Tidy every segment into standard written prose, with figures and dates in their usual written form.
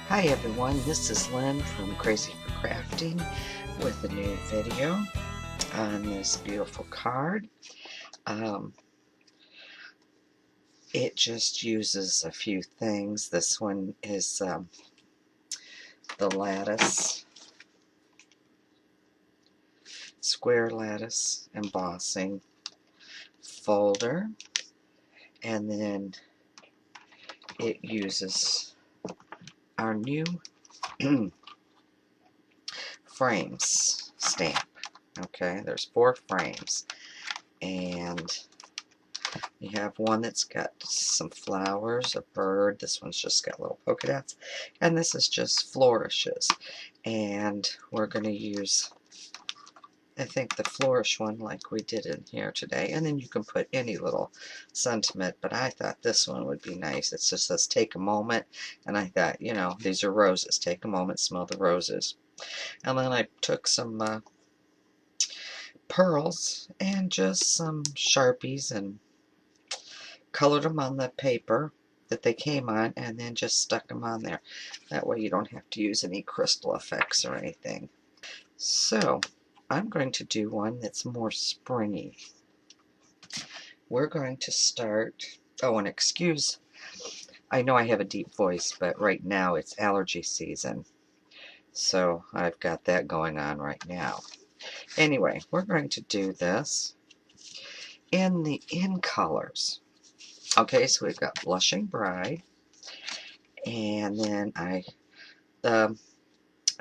Hi everyone, this is Lynn from Crazy for Crafting with a new video on this beautiful card. Um, it just uses a few things. This one is the lattice, square lattice embossing folder, and then it uses our new frames stamp. Okay, there's 4 frames, and you have one that's got some flowers, a bird. This one's just got little polka dots. And this is just flourishes. And we're going to use, I think, the flourish one like we did in here today. And then you can put any little sentiment. But I thought this one would be nice. It just says, take a moment. And I thought, you know, these are roses. Take a moment, smell the roses. And then I took some pearls and just some Sharpies and colored them on the paper that they came on, and then just stuck them on there. That way you don't have to use any crystal effects or anything. So I'm going to do one that's more springy. We're going to start, oh, and excuse, I know I have a deep voice, but right now it's allergy season. So I've got that going on right now. Anyway, we're going to do this in the in colors. Okay, so we've got Blushing Bride, and then the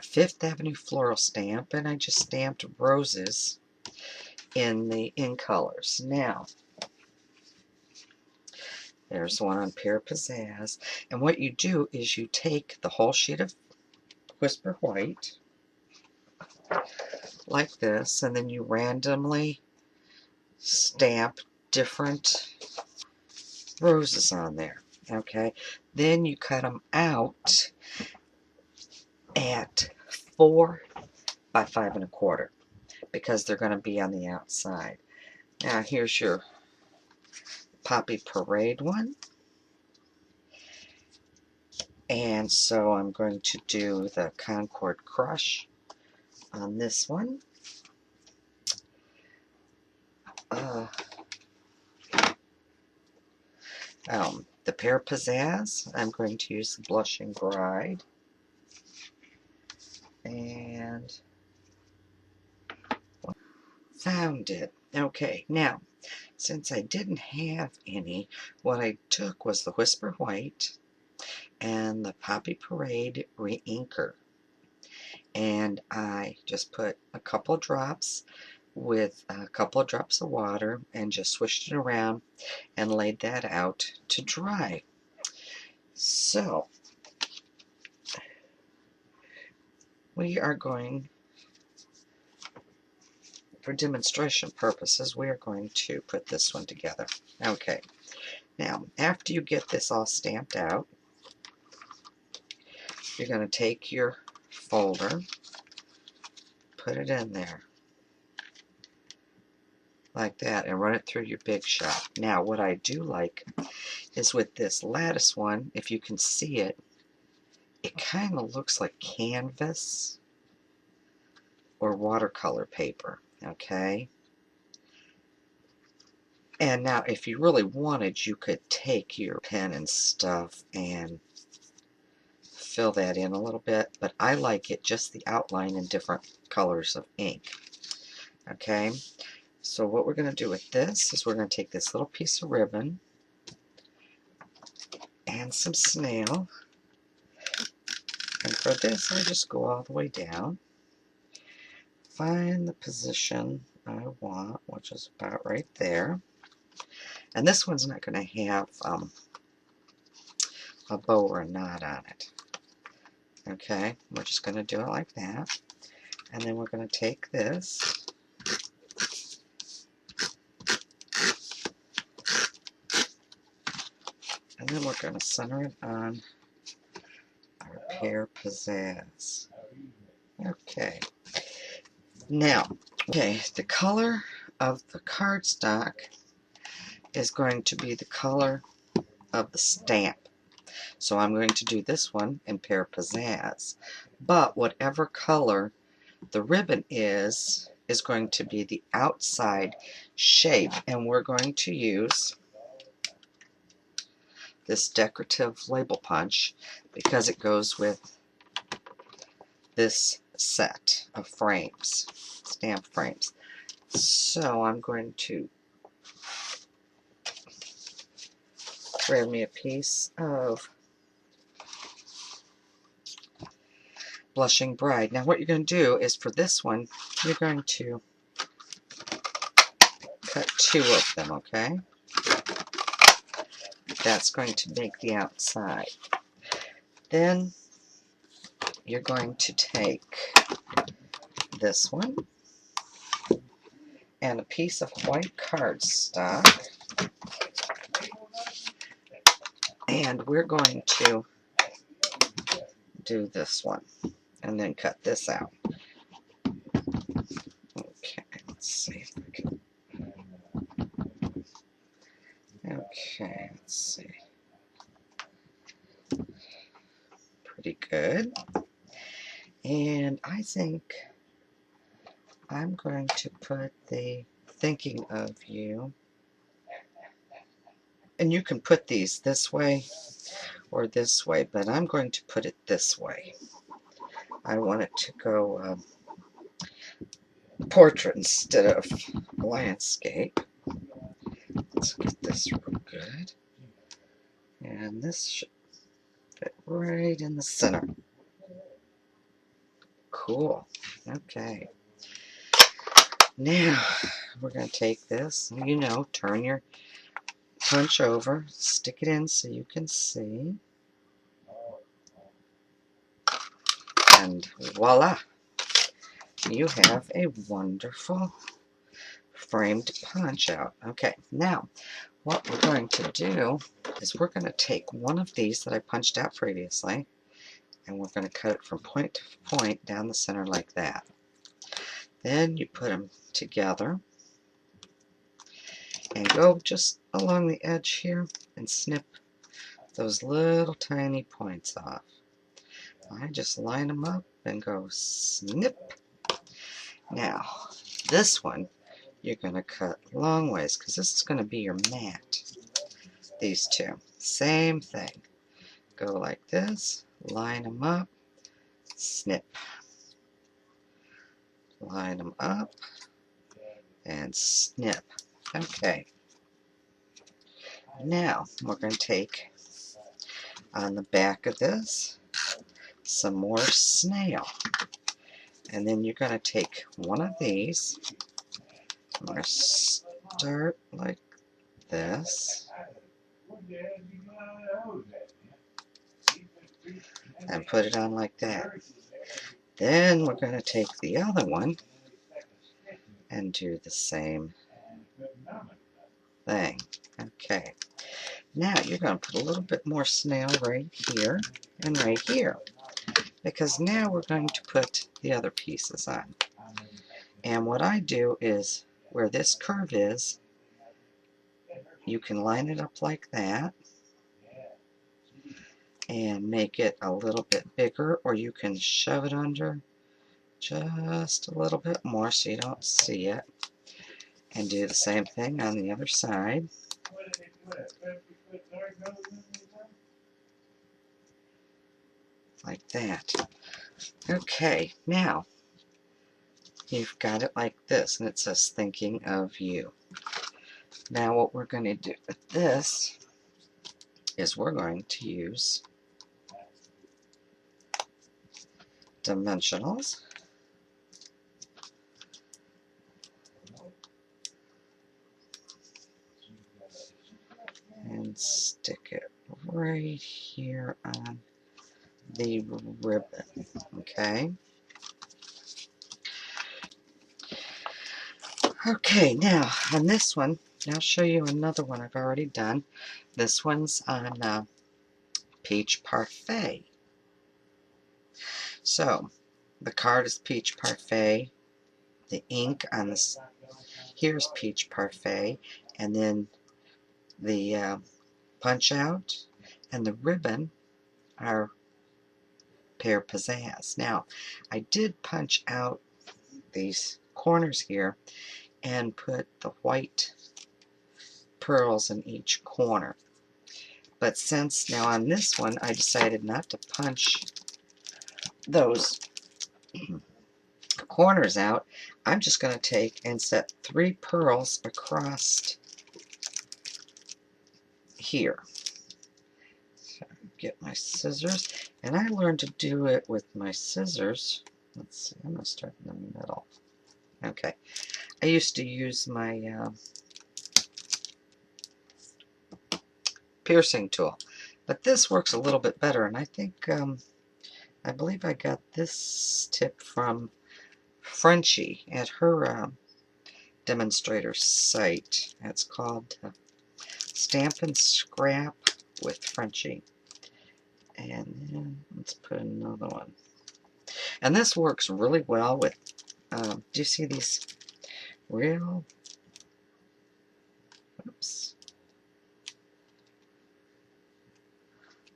Fifth Avenue floral stamp, and I just stamped roses in the in colors. Now, there's one on Pear Pizzazz, and what you do is you take the whole sheet of Whisper White, like this, and then you randomly stamp different roses on there. Okay, then you cut them out at 4 by 5 1/4 because they're going to be on the outside. Now here's your Poppy Parade one. And so I'm going to do the Concord Crush on this one. The Pear Pizzazz, I'm going to use the Blushing Bride. And found it. Okay, now, since I didn't have any, what I took was the Whisper White and the Poppy Parade Re-Inker. And I just put a couple drops with a couple of drops of water and just swished it around and laid that out to dry. So we are going, for demonstration purposes, we are going to put this one together. Okay, now after you get this all stamped out, you're going to take your folder, put it in there like that, and run it through your Big Shot. Now what I do like is with this lattice one, if you can see it, it kind of looks like canvas or watercolor paper, okay? And now if you really wanted, you could take your pen and stuff and fill that in a little bit, but I like it just the outline in different colors of ink, okay? So what we're going to do with this is we're going to take this little piece of ribbon and some snail, and for this I just go all the way down, find the position I want, which is about right there. And this one's not going to have a bow or a knot on it. Okay, we're just going to do it like that. And then we're going to take this and then we're going to center it on our Pear Pizzazz. Okay. Now, okay, the color of the cardstock is going to be the color of the stamp. So I'm going to do this one in Pear Pizzazz. But whatever color the ribbon is going to be the outside shape. And we're going to use this decorative label punch because it goes with this set of frames, stamp frames. So I'm going to grab me a piece of Blushing Bride. Now what you're going to do is for this one, you're going to cut 2 of them, okay? That's going to make the outside. Then you're going to take this one and a piece of white cardstock, and we're going to do this one and then cut this out. Okay, let's see if I can. Okay, let's see. Pretty good. And I think I'm going to put the Thinking of You. And you can put these this way or this way, but I'm going to put it this way. I want it to go portrait instead of landscape. Let's get this real good. And this should fit right in the center. Cool. Okay. Now, we're going to take this, you know, turn your punch over, stick it in so you can see. And voila! You have a wonderful framed punch out. Okay, now what we're going to do is we're going to take one of these that I punched out previously and we're going to cut it from point to point down the center like that. Then you put them together and go just along the edge here and snip those little tiny points off. I just line them up and go snip. Now, this one you're going to cut long ways because this is going to be your mat. These two. Same thing. Go like this, line them up, snip. Line them up, and snip. Okay. Now, we're going to take on the back of this some more snail. And then you're going to take one of these. I'm going to start like this. And put it on like that. Then we're going to take the other one and do the same thing. Okay. Now you're going to put a little bit more snail right here and right here. Because now we're going to put the other pieces on. And what I do is, where this curve is, you can line it up like that and make it a little bit bigger, or you can shove it under just a little bit more so you don't see it. And do the same thing on the other side. Like that. Okay, now you've got it like this, and it says Thinking of You. Now what we're going to do with this is we're going to use dimensionals. And stick it right here on the ribbon, okay? Okay, now on this one, I'll show you another one I've already done. This one's on Peach Parfait. So, the card is Peach Parfait. The ink on this, here's Peach Parfait. And then the punch out and the ribbon are Pear Pizzazz. Now, I did punch out these corners here and put the white pearls in each corner. But since now on this one I decided not to punch those corners out, I'm just going to take and set 3 pearls across here. So get my scissors, and I learned to do it with my scissors. Let's see, I'm going to start in the middle. Okay, I used to use my piercing tool, but this works a little bit better, and I think I believe I got this tip from Frenchie at her demonstrator site. It's called Stampin' Scrap with Frenchie. And then let's put another one. And this works really well with, do you see these real, oops.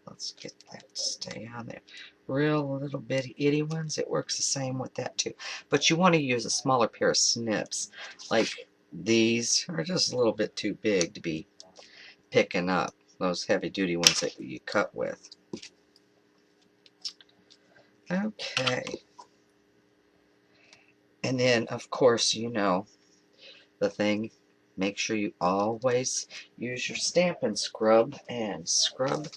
Let's get that to stay on there. Real little bitty itty ones, it works the same with that too. But you want to use a smaller pair of snips. Like these are just a little bit too big to be picking up. Those heavy duty ones that you cut with. Okay. And then, of course, you know the thing. Make sure you always use your Stampin' Scrub and scrub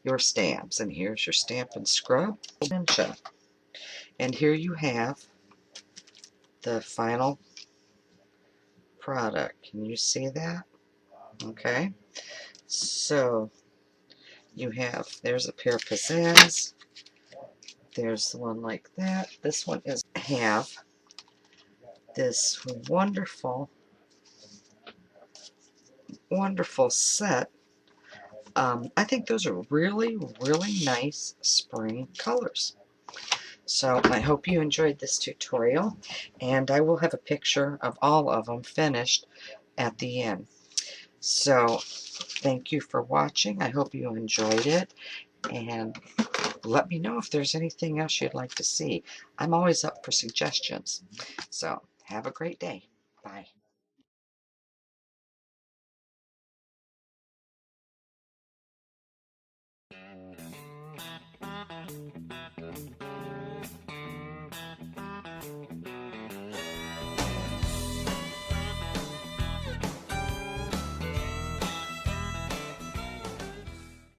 your stamps. And here's your Stampin' Scrub. And here you have the final product. Can you see that? Okay. So you have, there's a pair of Pizzazz. There's the one like that. This one is have this wonderful set. I think those are really, really nice spring colors. So I hope you enjoyed this tutorial, and I will have a picture of all of them finished at the end. So thank you for watching. I hope you enjoyed it, and let me know if there's anything else you'd like to see. I'm always up for suggestions. So have a great day. Bye.